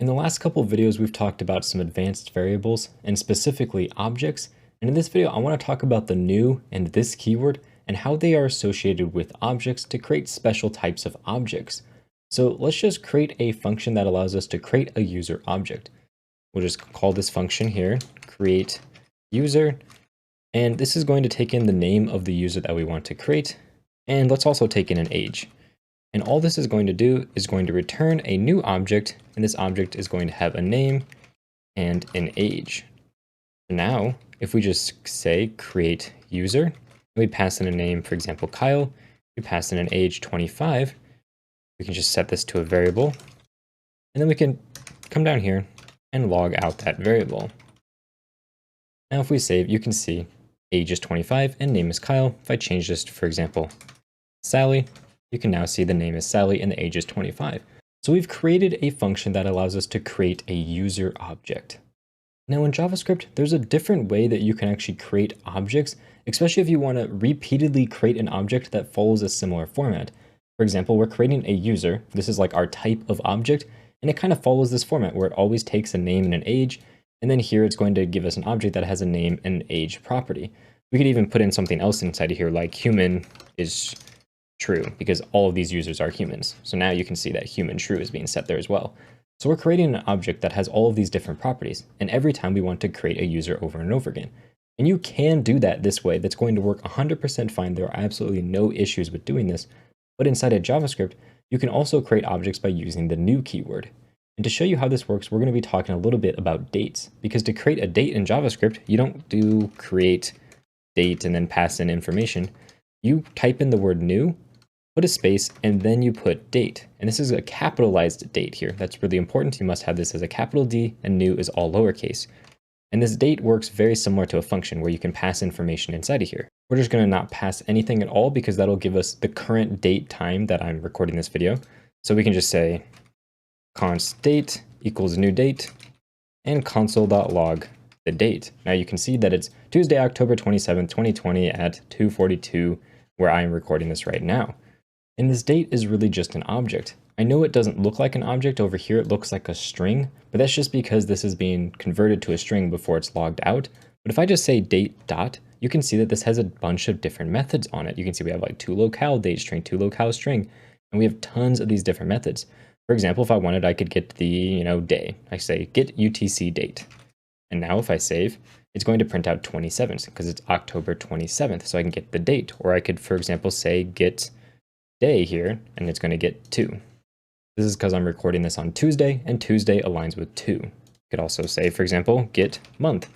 In the last couple of videos, we've talked about some advanced variables and specifically objects. And in this video, I want to talk about the new and this keyword and how they are associated with objects to create special types of objects. So let's just create a function that allows us to create a user object. We'll just call this function here, create user. And this is going to take in the name of the user that we want to create. And let's also take in an age. And all this is going to do is going to return a new object, and this object is going to have a name and an age. Now, if we just say create user, and we pass in a name, for example, Kyle, we pass in an age 25, we can just set this to a variable, and then we can come down here and log out that variable. Now, if we save, you can see age is 25 and name is Kyle. If I change this to, for example, Sally, you can now see the name is Sally and the age is 25. So we've created a function that allows us to create a user object. Now in JavaScript, there's a different way that you can actually create objects, especially if you want to repeatedly create an object that follows a similar format. For example, we're creating a user. This is like our type of object, and it kind of follows this format where it always takes a name and an age. And then here it's going to give us an object that has a name and an age property. We could even put in something else inside of here, like human is true, because all of these users are humans. So now you can see that human true is being set there as well. So we're creating an object that has all of these different properties, and every time we want to create a user over and over again. And you can do that this way. That's going to work 100% fine. There are absolutely no issues with doing this. But inside of JavaScript, you can also create objects by using the new keyword. And to show you how this works, we're going to be talking a little bit about dates, because to create a date in JavaScript, you don't do create date and then pass in information. You type in the word new, put a space, and then you put date. And this is a capitalized date here. That's really important. You must have this as a capital D, and new is all lowercase. And this date works very similar to a function where you can pass information inside of here. We're just going to not pass anything at all because that'll give us the current date time that I'm recording this video. So we can just say const date equals new date and console.log the date. Now you can see that it's Tuesday, October 27th, 2020 at 2:42, where I am recording this right now. And this date is really just an object. I know it doesn't look like an object over here, it looks like a string, but that's just because this is being converted to a string before it's logged out. But if I just say date dot, you can see that this has a bunch of different methods on it. You can see we have like toLocale date string, toLocale string, and we have tons of these different methods. For example, if I wanted, I could get the day. I say get UTC date. And now if I save, it's going to print out 27 because it's October 27th. So I can get the date, or I could, for example, say get day here, and it's going to get 2. This is because I'm recording this on Tuesday, and Tuesday aligns with 2. You could also say, for example, get month,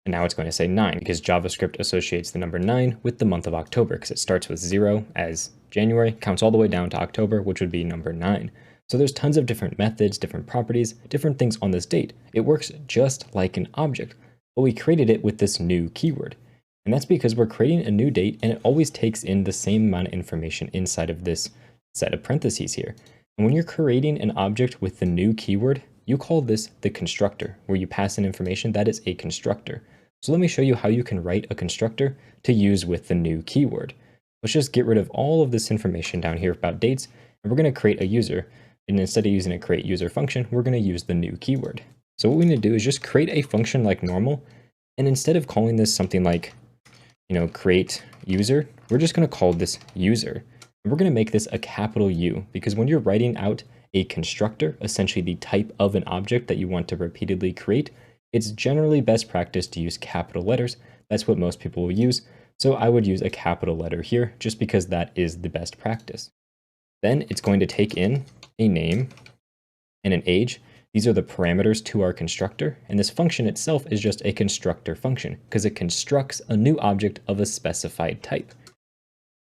and now it's going to say 9 because JavaScript associates the number 9 with the month of October because it starts with 0 as January, counts all the way down to October, which would be number 9. So there's tons of different methods, different properties, different things on this date. It works just like an object, but we created it with this new keyword. And that's because we're creating a new date, and it always takes in the same amount of information inside of this set of parentheses here. And when you're creating an object with the new keyword, you call this the constructor, where you pass in information that is a constructor. So let me show you how you can write a constructor to use with the new keyword. Let's just get rid of all of this information down here about dates, and we're going to create a user. And instead of using a create user function, we're going to use the new keyword. So what we need to do is just create a function like normal, and instead of calling this something like create user, we're just going to call this user. And we're going to make this a capital U because when you're writing out a constructor, essentially the type of an object that you want to repeatedly create, it's generally best practice to use capital letters. That's what most people will use. So I would use a capital letter here just because that is the best practice. Then it's going to take in a name and an age. These are the parameters to our constructor, and this function itself is just a constructor function because it constructs a new object of a specified type.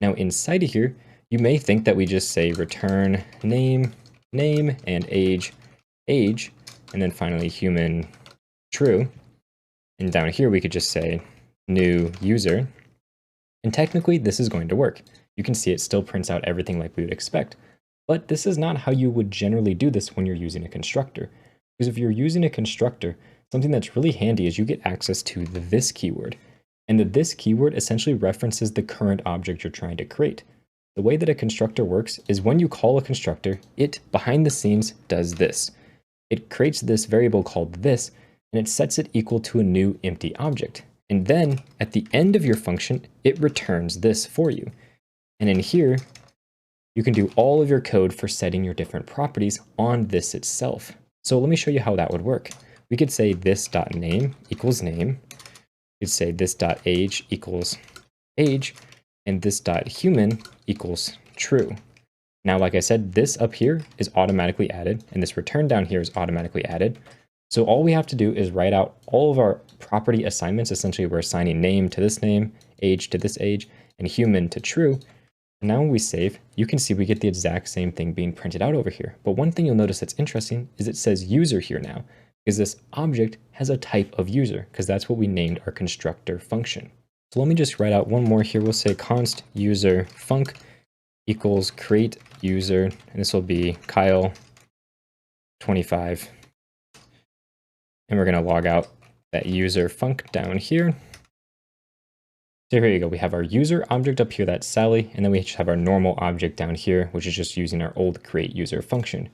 Now inside of here, you may think that we just say return name, and age, and then finally human true. And down here, we could just say new user. And technically, this is going to work. You can see it still prints out everything like we would expect. But this is not how you would generally do this when you're using a constructor. Because if you're using a constructor, something that's really handy is you get access to the this keyword. And the this keyword essentially references the current object you're trying to create. The way that a constructor works is when you call a constructor, it behind the scenes does this. it creates this variable called this, and it sets it equal to a new empty object. And then at the end of your function, it returns this for you. And in here, you can do all of your code for setting your different properties on this itself. So let me show you how that would work. We could say this.name equals name. We could say this.age equals age, and this.human equals true. Now, like I said, this up here is automatically added, and this return down here is automatically added. So all we have to do is write out all of our property assignments. Essentially, we're assigning name to this name, age to this age, and human to true. And now when we save, you can see we get the exact same thing being printed out over here. But one thing you'll notice that's interesting is it says user here now, because this object has a type of user, because that's what we named our constructor function. So let me just write out one more here. We'll say const user func equals create user, and this will be Kyle 25. And we're going to log out that user func down here. So here you go. We have our user object up here, that's Sally, and then we just have our normal object down here, which is just using our old create user function.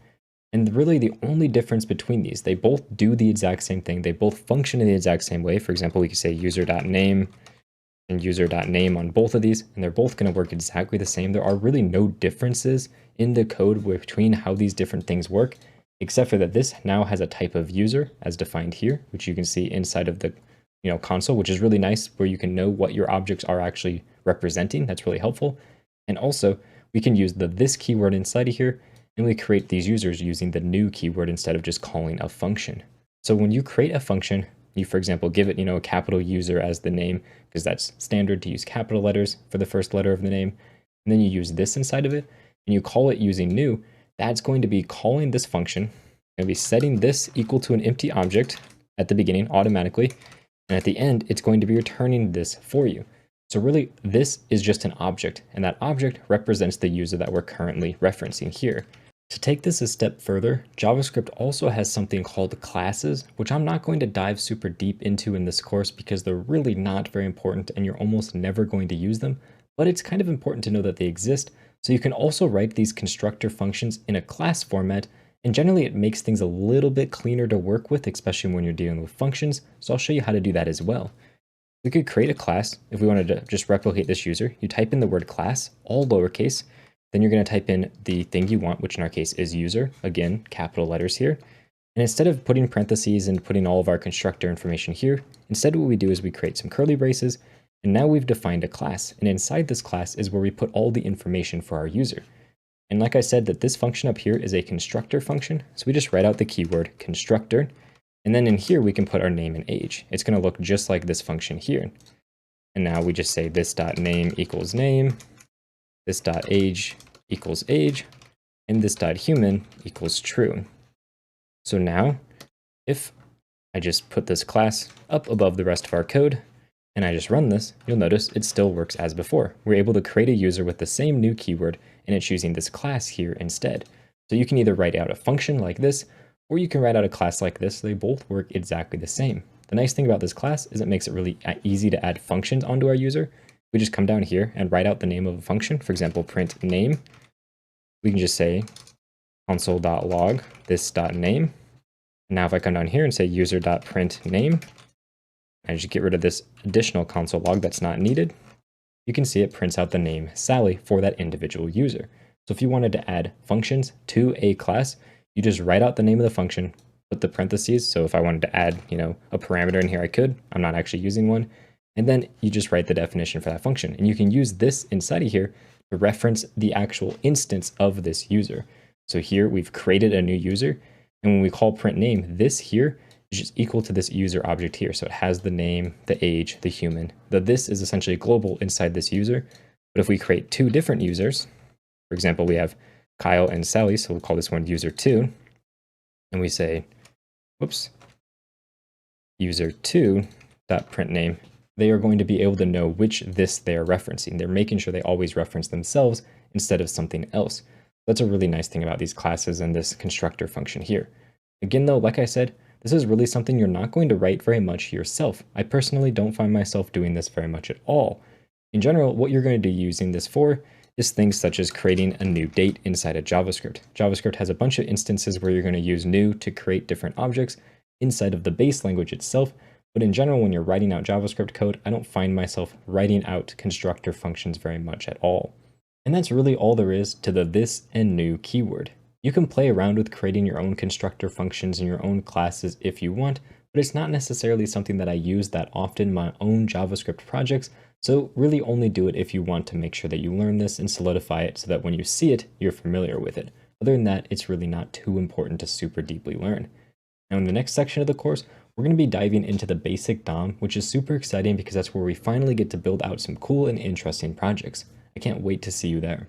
And really the only difference between these, they both do the exact same thing. They both function in the exact same way. For example, we could say user.name and user.name on both of these, and they're both going to work exactly the same. There are really no differences in the code between how these different things work, except for that this now has a type of user as defined here, which you can see inside of the console, which is really nice, where you can know what your objects are actually representing. That's really helpful. And also we can use the this keyword inside of here, and we create these users using the new keyword instead of just calling a function. So when you create a function, you, for example, give it, a capital user as the name, because that's standard to use capital letters for the first letter of the name. And then you use this inside of it, and you call it using new. That's going to be calling this function, going to be setting this equal to an empty object at the beginning automatically. And at the end, it's going to be returning this for you. So really, this is just an object, and that object represents the user that we're currently referencing here. To take this a step further, JavaScript also has something called classes, which I'm not going to dive super deep into in this course because they're really not very important and you're almost never going to use them, but it's kind of important to know that they exist. So you can also write these constructor functions in a class format, and generally it makes things a little bit cleaner to work with, especially when you're dealing with functions. So I'll show you how to do that as well. We could create a class. If we wanted to just replicate this user, you type in the word class, all lowercase, then you're going to type in the thing you want, which in our case is user, again, capital letters here. And instead of putting parentheses and putting all of our constructor information here, instead what we do is we create some curly braces, and now we've defined a class. And inside this class is where we put all the information for our user. And like I said, that this function up here is a constructor function. So we just write out the keyword constructor. And then in here, we can put our name and age. It's going to look just like this function here. And now we just say this.name equals name, this.age equals age, and this.human equals true. So now if I just put this class up above the rest of our code, and I just run this, you'll notice it still works as before. We're able to create a user with the same new keyword, and it's using this class here instead. So you can either write out a function like this, or you can write out a class like this. They both work exactly the same. The nice thing about this class is it makes it really easy to add functions onto our user. We just come down here and write out the name of a function. For example, print name. We can just say console.log this.name. Now if I come down here and say user.print name, I just get rid of this additional console log that's not needed, you can see it prints out the name Sally for that individual user. So if you wanted to add functions to a class, you just write out the name of the function, put the parentheses. So if I wanted to add, a parameter in here, I could. I'm not actually using one. And then you just write the definition for that function. And you can use this inside of here to reference the actual instance of this user. So here we've created a new user. And when we call print name, this here is just equal to this user object here. So it has the name, the age, the human. This is essentially global inside this user. But if we create two different users, for example, we have Kyle and Sally, so we'll call this one user2. And we say, whoops, user2.printName. They are going to be able to know which this they are referencing. They're making sure they always reference themselves instead of something else. That's a really nice thing about these classes and this constructor function here. Again, though, like I said, this is really something you're not going to write very much yourself. I personally don't find myself doing this very much at all. In general, what you're going to be using this for is things such as creating a new date inside of JavaScript. JavaScript has a bunch of instances where you're going to use new to create different objects inside of the base language itself. But in general, when you're writing out JavaScript code, I don't find myself writing out constructor functions very much at all. And that's really all there is to the this and new keyword. You can play around with creating your own constructor functions in your own classes if you want, but it's not necessarily something that I use that often in my own JavaScript projects. So really only do it if you want to make sure that you learn this and solidify it so that when you see it, you're familiar with it. Other than that, it's really not too important to super deeply learn. Now in the next section of the course, we're going to be diving into the basic DOM, which is super exciting because that's where we finally get to build out some cool and interesting projects. I can't wait to see you there.